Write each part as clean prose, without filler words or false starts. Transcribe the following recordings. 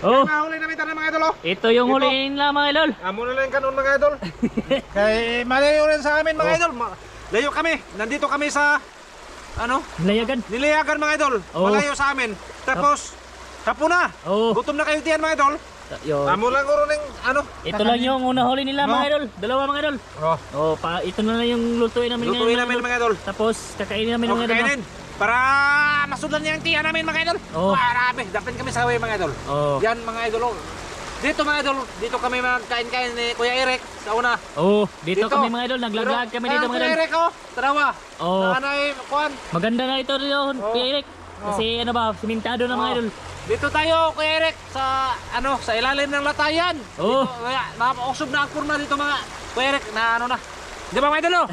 Oh. Mahuli namin tayo mga idol. Ito yung huliin lang mga idol. Amo na lang yung kanon mga idol. Kay malayo rin sa amin mga idol. Layo kami. Nandito kami sa ano? Nilayagan. Nilayagan mga idol. Malayo sa amin. Tapos hapon na. Gutom na kayo diyan mga idol. Amo lang uro ng ano? Ito lang yung una huli nila mga idol. Dalawa mga idol. Ito na lang yung lutuin namin. Lutuin namin mga idol. Tapos kakainin namin mga idol. Kakainin. Para masudan niya ang tiyan namin mga idol. Marami. Dapat kami sa way mga idol. Yan mga idol. Dito mga idol, dito kami magkain-kain ni Kuya Eric sa una. Dito kami mga idol, naglag kami dito mga idol. Kuya Eric tarawa. Nanay, kuan. Maganda na ito rin Kuya Eric. Kasi ano ba, simentado na mga idol. Dito tayo Kuya Eric sa ano, sa ilalim ng latayan. Napausog na ang kurma dito mga Kuya Eric na ano na. Di ba mga idol?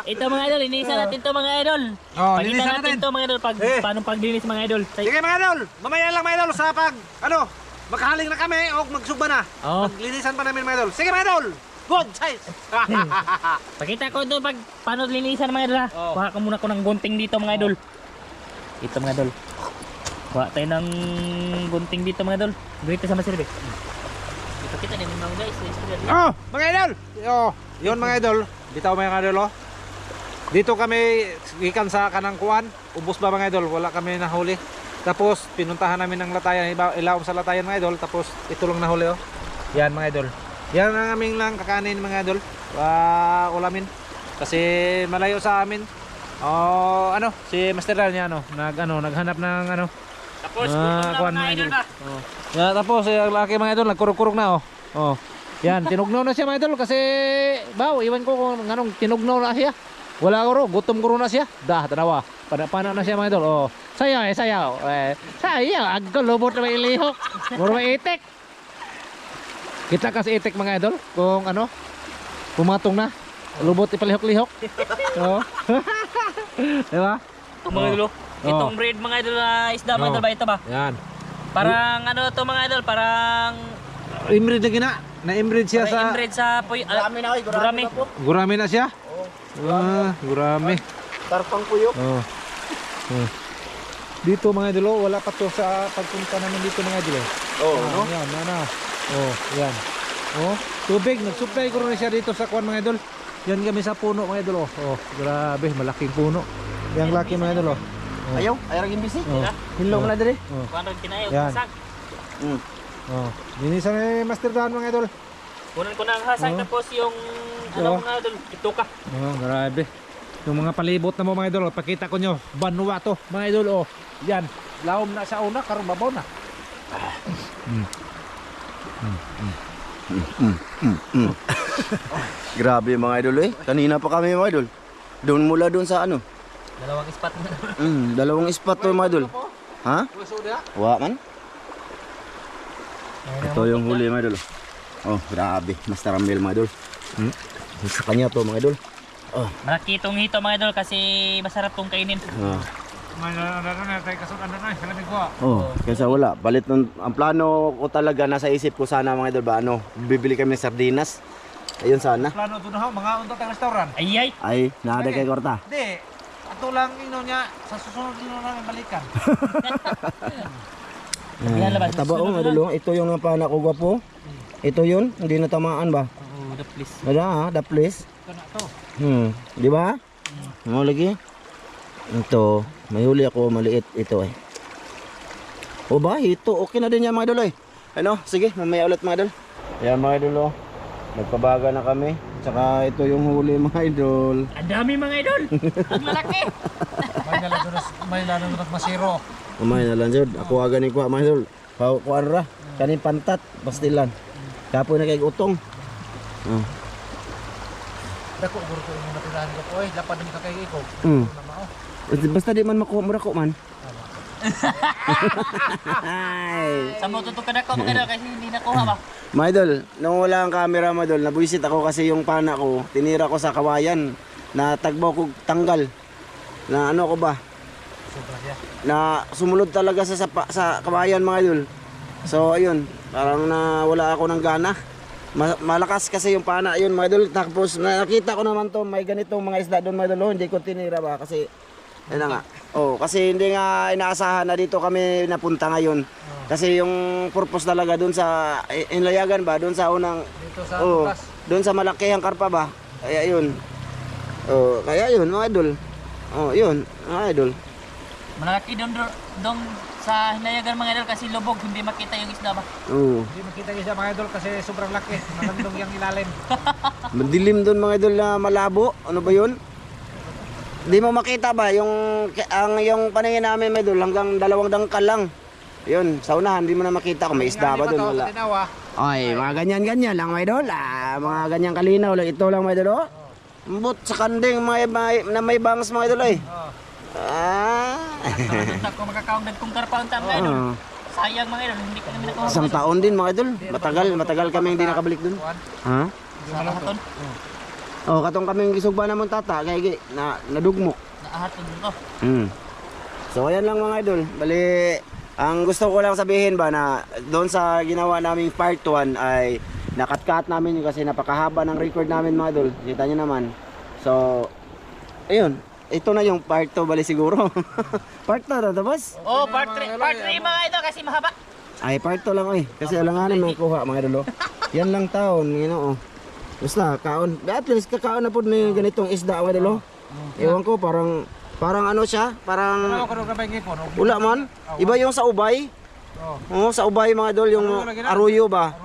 Ito mga idol, inisa natin to mga idol. Pakita natin to mga idol paano paglinis mga idol. Sige mga idol, mamaya lang mga idol sa pag ano, makahaling na kami o magsuba na. Maglinisan pa namin mga idol. Sige mga idol. Good size. Pakita ko ito paano linisan mga idol ha. Kuha ko muna ko ng gunting dito mga idol. Ito mga idol. Kuha tayo ng gunting dito mga idol. Dito sa masilbi. Ipakita namin mga guys. Mga idol. Yun mga idol. Bitaw mga idol Dito kami ikan sa kanang kuan. Ubos ba mga idol? Wala kami nahuli. Tapos pinuntahan namin ng latayan, ilawom sa latayan mga idol. Tapos ito lang nahuli Yan mga idol. Yan ang aming lang kakanin mga idol. Ulamin. Kasi malayo sa amin. Ano, si Master Dan niya naghanap ng ano. Tapos kuan mga idol na. Tapos yung laki mga idol nagkurok-kurok na Yan, tinugnaw na siya mga idol kasi iwan ko kung anong tinugnaw na siya. Wala ko gutom ko na siya. Tanawa. Pana na siya mga idol. Sayaw. Sayaw, agko lubot na may lihok. Muro may itik. Kita kasi itik mga idol kung ano pumatong na. Lubot ipalihok-lihok. Diba? Mga idol. Itong breed mga idol na isda mga idol ba ito ba? Yan. Parang ano to mga idol, parang inbreed na gina. Na-inbreed siya sa inbreed sa gurami. Gurami na siya? Gurami. Tarpang puyok. Dito mga idol, wala pa to sa pagpunta namin dito mga idol. No? Yan, yan. Tubig, nag-supply ko rin siya dito sa kuwan mga idol. Yan kami sa puno mga idol. Grabe, malaking puno. Yang laki mga idol. Ayaw rin bisi. Hilong na dire. Kuano kinayo, Yan. hasag. Linisan ni Master Dan mga idol. Kunan ko ng hasag tapos yung ano mga idol, ituka. Grabe. Yung mga palibot na mo mga idol, pakita ko nyo. Banwa to mga idol. Yan, lawom na sa una, karong babaw na. Grabe mga idol Kanina pa kami mga idol. Mula doon sa ano. Dalawang spot na. Dalawang spot to mga idol. Ha? Wa man. Ito yung huli mga idol. Grabe. Master Ramil mga idol. Sa kanya to mga idol. Malaki itong hito mga idol kasi masarap tong kainin. Kaysa wala. Balit nun, ang plano ko talaga nasa isip ko sana mga idol ba bibili kami ng sardinas. Ayun sana. Plano ito na mga unta tayong restaurant. Ay. Nada kay Korta. Hindi. Ato lang niya sa susunod namin balikan. Taba mga idol. Ito yung napana ko gwapo. Ito yun. Hindi natamaan ba? The place. The place. Ito na to. Di ba? Mo lagi. Ito, may huli ako maliit ito ba? Ito okay na din yan mga idol sige, mamaya ulit mga idol. Yan mga idol nagpabaga na kami. Tsaka ito yung huli mga idol. Ang dami mga idol. Ang lalaki. May lalong masiro. Umay na lang jud. Ako aga ni kuha mga idol. Kuha ra kanin pantat pastilan. Kapoy na kay utong. Dako guro ko yung natirahan ko. Lapad din ka kay iko. Basta di man makuha mo man. Sa mo tutok ka na ko mga idol kasi hindi nakuha ba? Mga idol, nung wala ang camera mga idol, nabuisit ako kasi yung pana ko, tinira ko sa kawayan, na tagbaw ko tanggal. Na ano ko ba? Na sumulod talaga sa kawayan mga idol. So ayun, parang wala ako ng gana. Malakas kasi yung pana ayun mga idol. Tapos nakita ko naman to may ganitong mga isda doon mga idol. Hindi ko tinira ba kasi Yan na nga. Oh, kasi hindi nga inaasahan na dito kami napunta ngayon. Kasi yung purpose talaga doon sa Inlayagan ba, doon sa unang Dito sa oh, bukas. doon sa malakihang karpa ba. Kaya yun. Oh, kaya yun mga idol. Oh, yun, mga idol. Malaki doon sa Hinayagan mga idol kasi lubog, hindi makita yung isda ba? Oh. Hindi makita siya mga idol kasi sobrang laki. Malandong yung ilalim. Madilim doon mga idol na malabo. Ano ba yun? Hindi mo makita ba yung paningin namin mga idol hanggang 2 dangkal lang. Yun, sa unahan hindi mo na makita kung may isda ba doon, wala. Ay, mga ganyan-ganyan lang mga idol. Mga ganyan kalinaw lang. Ito lang mga idol. Oh. Mbot sa kanding na may bangs mga idol eh. Doon ako makakaundag kong karpa ang mga idol. Ah. Sayang mga idol, hindi ko namin nakuha. Isang taon din mga idol. Matagal kami hindi nakabalik doon. Ha? Sa lahaton. Oh, katong kaming gisugba namon tata kay nadugmok. Naahaton ko. So ayan lang mga idol. Bali, ang gusto ko lang sabihin ba na doon sa ginawa naming part 1 ay nakat-cut namin yun kasi napakahaba ng record namin mga idol. Kita nyo naman. So, ayun. Ito na yung part 2 bali siguro. Part 2 na boss? Oh, part 3 mga idol kasi mahaba. Ay, part 2 lang eh. Kasi alanganin may kuha mga idol. Yan lang taon, you know. Basta, kaon. At least kakaon na po na yung ganitong isda mga idol. Ewan ko, parang ano siya, parang wala man. Iba yung sa ubay. Oh, sa ubay mga idol, yung aruyo ba?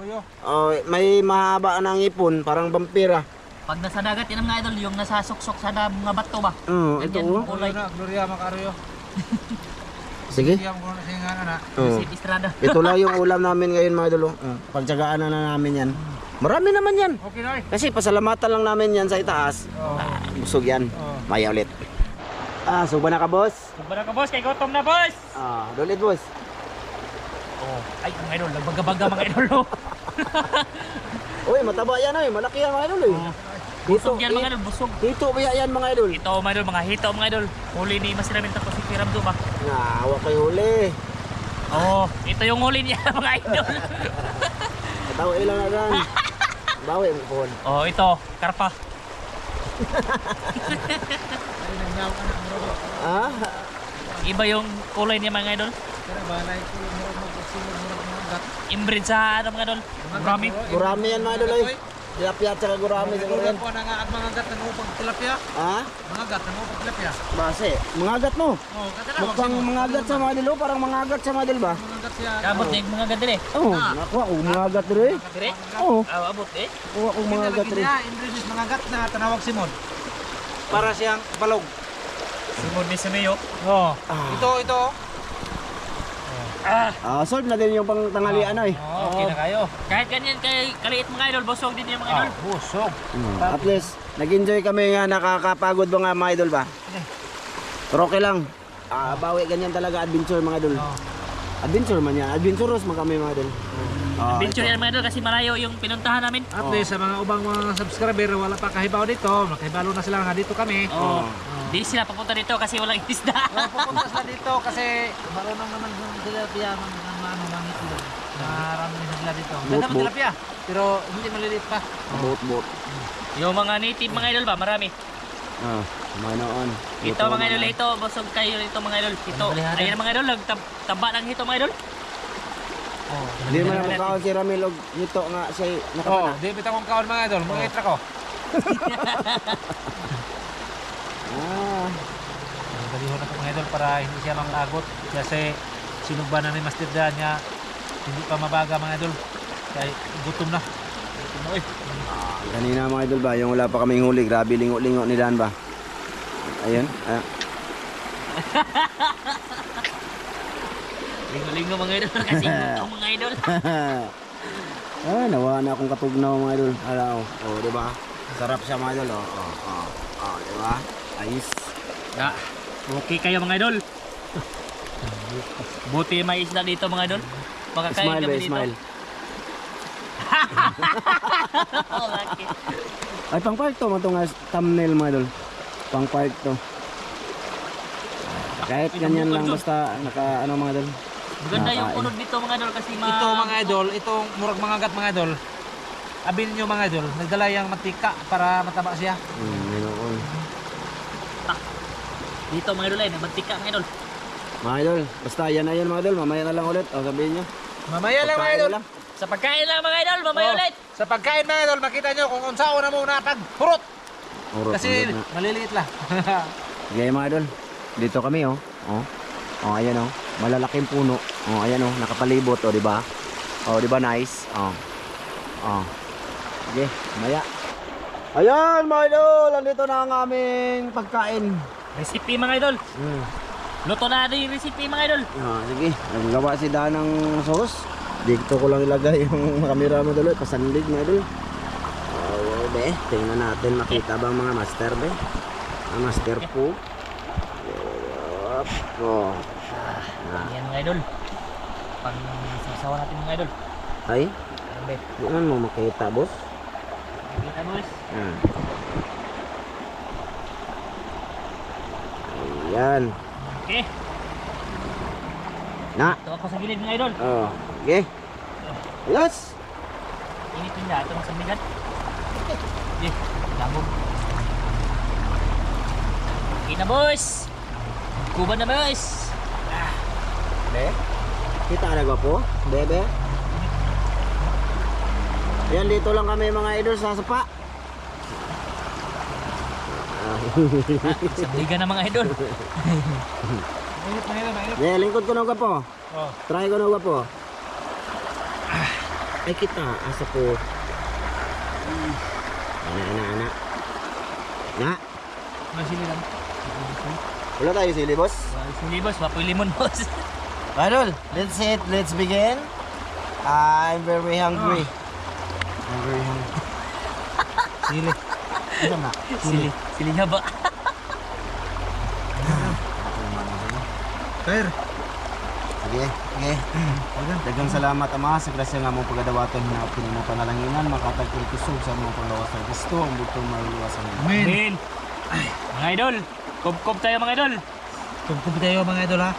Oh, may mahaba ng ipon, parang vampira. Pag nasa dagat yan mga idol, yung nasa suksok sa mga bato ba? Ito Ganyan, oh. kulay. Gloria Macario. Sige. Oh. Si Estrada. Ito lang yung ulam namin ngayon mga idol. Pagtsagaan na namin yan. Marami naman yan. Okay na. Kasi pasalamatan lang namin yan sa itaas. Busog yan. Maya ulit. Suba na ka boss? Suba na ka boss, kay gutom na boss! Ulit boss. Oh, ay mga idol, nagbaga-baga mga idol. Uy, mataba yan ay. Malaki yan mga idol eh. Busog yan mga idol, busog. Hito ba yan mga idol? Ito mga idol, mga hito mga idol. Huli ni Masiramin tapos si Piram do ba? Awa kayo huli. Oh, ito yung huli niya mga idol. Tawa ilang na gan. Bawi mo pohon. Oh, ito, karpa. Iba yung kulay niya mga idol. Inbreed sa ano mga idol? Gurami. Gurami yan mga idol ay. Tilapia at saka gurami siguro yan. Mga gat ng upang tilapia. Mga gat ng upang tilapia. Base, mga agat no? Mukhang mga agat sa mga idol, parang mga agat sa mga idol ba? Kabot na yung mga gadil eh. Nakuha ko mga agat rin eh. Dire? Oo, Abot eh. kuha ko mga agat rin. Introduce mga gat na tanawag Simon. Para siyang balog. Simon ni Simeo. Ito. Solve na din yung pang tanghalian ay. Okay na kayo. Kahit ganyan kay kaliit mga idol, busog din yung mga idol. Busog. At least, nag-enjoy kami nga, nakakapagod ba nga mga idol ba? Pero okay lang. Bawi ganyan talaga adventure mga idol. Adventure man yan. Adventurous man kami mga idol. Adventure yan mga idol kasi malayo yung pinuntahan namin. At least sa mga ubang mga subscriber wala pa kahibaw dito, makahibalo na sila nga dito kami. Di sila papunta dito kasi walang isda. Pupunta sila dito kasi marunong naman ng tilapia mga itlog. Marami na sila dito. Ganda ng tilapia, pero hindi maliliit pa. Boat. Yung mga native mga idol ba, marami. Manoon. Ito mga idol, ito, busog kayo ito mga idol. Ito, ayun mga idol, nagtaba lang ito mga idol. Hindi man ako kaon si Ramil og nito nga siya nakapana. Di bitaw kong kaon mga idol, mga itra ko. Balihon ako mga idol para hindi siya mangagot kasi sinugba na ni Master Dan niya hindi pa mabaga mga idol. Kaya gutom na. Kanina mga idol ba, yung wala pa kaming huli, grabe lingo-lingo ni Dan ba? Ayun. Lingo-lingo mga idol kasi gutom mga idol. Nawa na akong katugnaw mga idol. Di ba? Sarap siya mga idol. Di ba? Ayos. Okay kayo mga idol. Buti may isda dito mga idol. Makakain Smile kami ba, dito. smile. Laki. Ay, pang park to, matong thumbnail mga idol. Pang park to. Kahit ganyan lang basta naka ano mga idol. Maganda yung unod dito mga idol kasi Ito mga idol, itong murag mga gat mga idol. Abin nyo mga idol, nagdala yung mantika para mataba siya. Dito mga idol ay nagmantika mga idol. Mga idol, basta yan na yun mga idol. Mamaya na lang ulit. O sabihin nyo. Mamaya lang mga Pagkain idol. na lang. Sa pagkain lang mga idol, mamaya Oh, ulit. Sa pagkain mga idol, makita nyo kung unsaon na muna pagpurot. Urot, Kasi urot na. maliliit lang. Okay mga idol. Dito kami oh. Oh, ayan oh. Malalaking puno. Oh, ayan oh, nakapalibot oh, di ba? Oh, di ba nice? Oh. Oh. Okay, maya. Ayan mga idol, nandito na ang aming pagkain. Recipe mga idol. Luto na natin yung recipe mga idol. Ah, sige, naggawa si Dan ng sauce. Dito ko lang ilagay yung camera mo dalo, pasandig mga idol. Oh, be, tingnan natin makita ba ang mga master be? Ang master po. Yup. Oh. Yan mga idol. Pang sasawa natin mga idol. Ay, Ano ba? di man mo makita, boss. Kita boys. Ayan. Okay. Na. Ito ako sa gilid mga idol. Oh, okay. Yes. Initin na itong sambigan. Okay. Labog. Okay na boys. Kuban na boys. Be. Kita na ba po? Bebe. Yan, dito lang kami mga idol sa sapa. Sambigan na mga idol. Mainit mga idol, mainit. Yeah, lingkod ko na po. Oh. Try ko na po. Ay kita, asa po. Ana. Na. Masili lang. Wala tayo sili, boss. Sige boss, wapoy limon boss. Idol, let's eat. Let's begin. I'm very hungry. I'm very hungry. Sili. Ano na? Sili nga ba? Sir. Sige. Dagang salamat ama sa grasya nga mong pagadawaton na pinimo panalanginan makatagpil kusog sa mong panglawasan gusto ang butong maluwasan. Amen. Amen. Mga idol, kob-kob tayo mga idol. Tungkol tayo mga idol ha.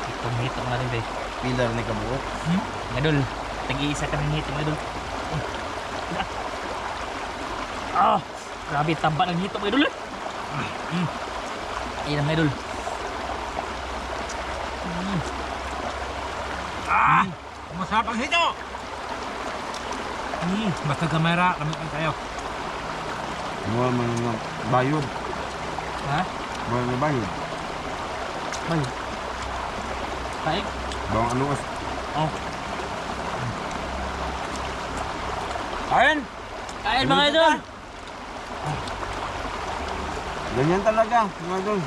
Itong hito nga rin ba eh. Pilar ni kabuok. Mga idol, tag-iisa kami hito mga idol. Ah, grabe tamba ng hito mga idol. Ayan mga idol. Masarap ang hito. Basta kamera, lamit lang tayo. Mga mga bayod. Ha? Mga bayod. Bayo. Paik? Bawang ano as. Oh. Kain. Kain mga idol. Ganyan talaga, mga idol.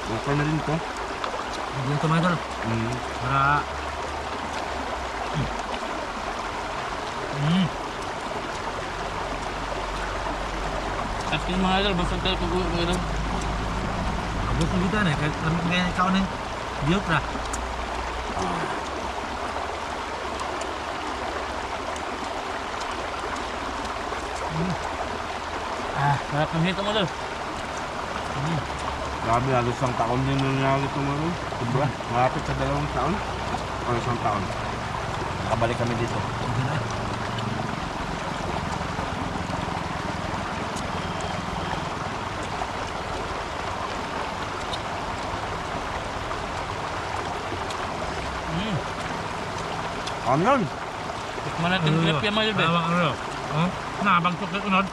Okay na rin to. Hindi ito mga idol. Para At yung mga idol, basta tayo pag-uwi mga idol. abot ng kita na. Kahit lamit ngayon ikaw na biyot na. Sarap ng hito mga idol. Grabe, halos isang taon din nangyari ito mga idol. Sobra, malapit sa 2 taon. O 1 taon. Nakabalik kami dito. Anon! Tikman natin yung tilapia mga idol. Tama ano. Oh, nabagtok na unod.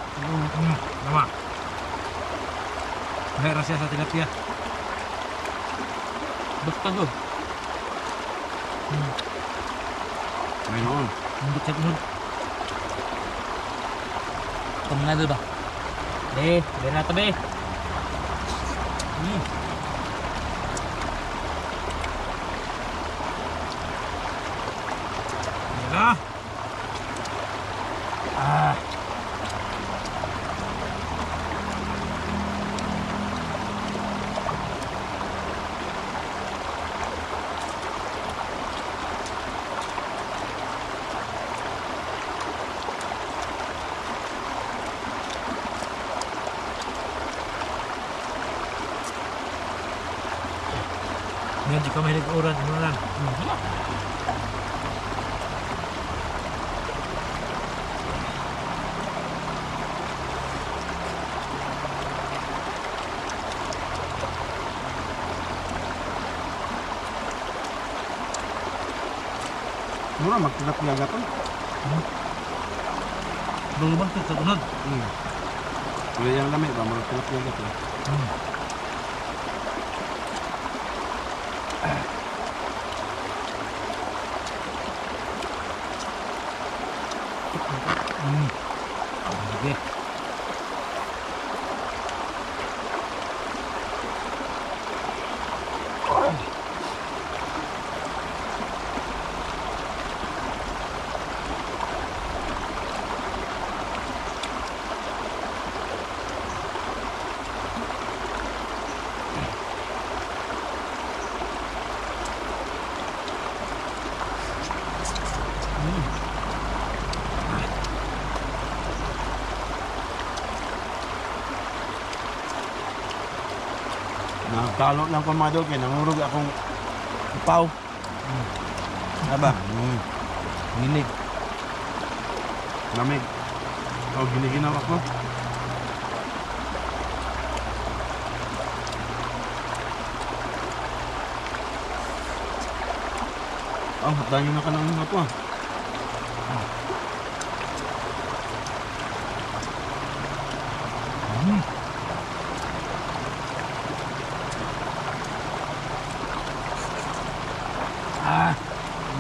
Tama. Mahira siya sa tilapia. Basta go. Mayroon. Hindi sa unod. Ito mga idol ba? Be na ito be. Teka. Ngayon, di ka mahilig uran. Ano lang? Mura magtilapia to. Duluman to sa unod. Kuya yang lamig ba magtilapia to. Sige. Nagkalot lang ko mga idol kaya nangurog akong upaw. Aba? Nilig. Lamig. Oh, giniginaw ako. Oh, dahil na ka ng mga to ah.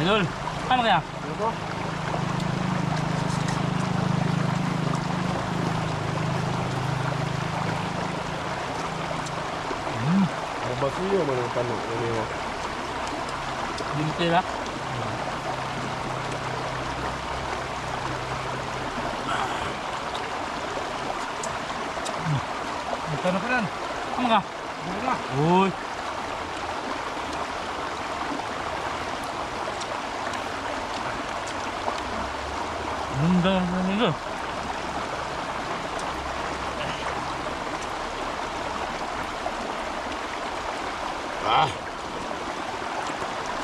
Idol, ano kaya? Basiyo man ang tanong. Limite na? Magkano ka lang? Ano ka? Wala. Uy. Ganda na nito.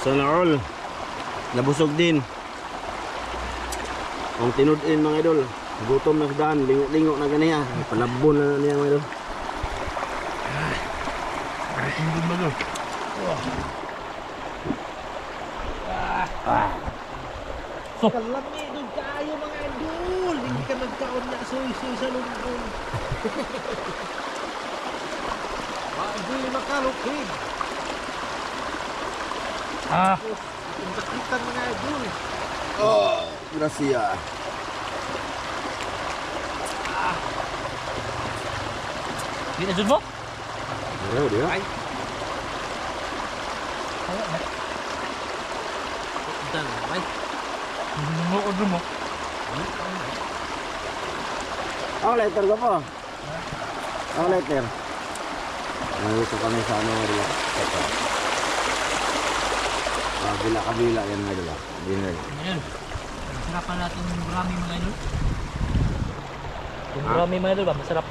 Sana all. Nabusog din. Ang tinudin mga idol. Gutom na sa daan. Lingo-lingo na ganiya. Palabon na niya mga idol. Hindi ba doon? Kalami doon kayo mga idol. Hindi ka nagkaon na soy-soy sa lungkong. Hindi makalukig. Ang sakitan mga idol. Oh, gracia. Di na dyan mo? Ayaw dia. Ay. Dan, ay. Hindi mo ko dyan mo. Ang letter ko po. Ang letter. Nandito kami sa ano nga dito. Kabila-kabila yan nga dito. Dinner. Idol, masarapan natin yung gurami mga idol. Yung gurami mga idol ba? Masarap.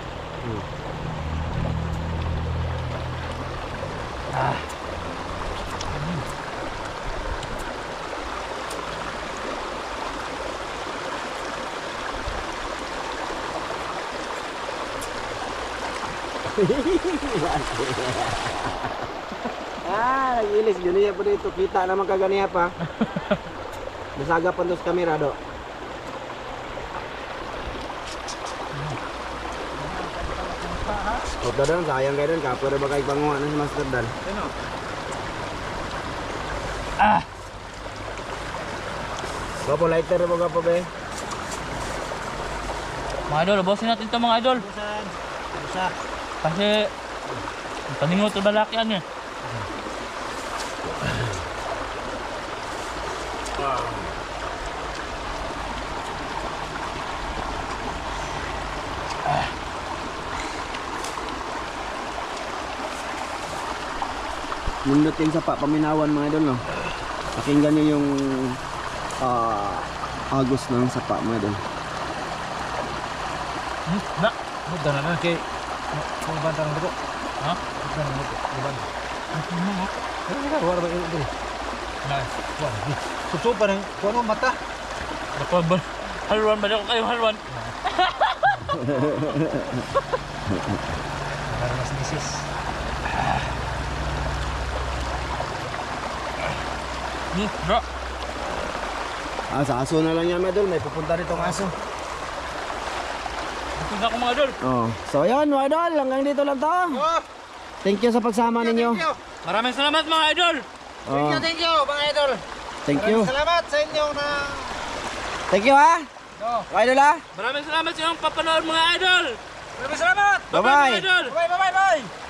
Nagilis. Ganiya po dito. Kita naman kaganiya pa. Masaga pa doon sa kamera do. O dadan, sayang kayo doon. Kapwa rin ba kayo panguha na si Master Dan? Ano? Gapo, lighter mo gapo be. Mga idol, ubusin natin ito mga idol. Busan. Busa. Kasi paningot na balaki yan eh. Nindot yung sapa, paminawan mga idol no. Pakinggan nyo yung agos ng sapa mga idol. Na, Muda na lang kay banta ng dugo. ha? Muda na dugo. Banta. Ano mo? Wala ba yung dugo? Nice. Wala. Suso pa rin. Kung ano mata? Halwan ba? Halwan ba? Ako kayo halwan. Para mas misis. Bro. Sa aso na lang yan mga idol. May pupunta rito ang aso. Punta ko mga idol. Oh. So yun mga idol, hanggang dito lang to. Thank you sa pagsama ninyo. Maraming salamat mga idol. Oh. Thank you mga idol. Thank you. Salamat sa inyo na... Thank you ha. Mga idol ha. Maraming salamat sa inyong papanood mga idol. Maraming salamat. Bye-bye. Mga idol. Bye.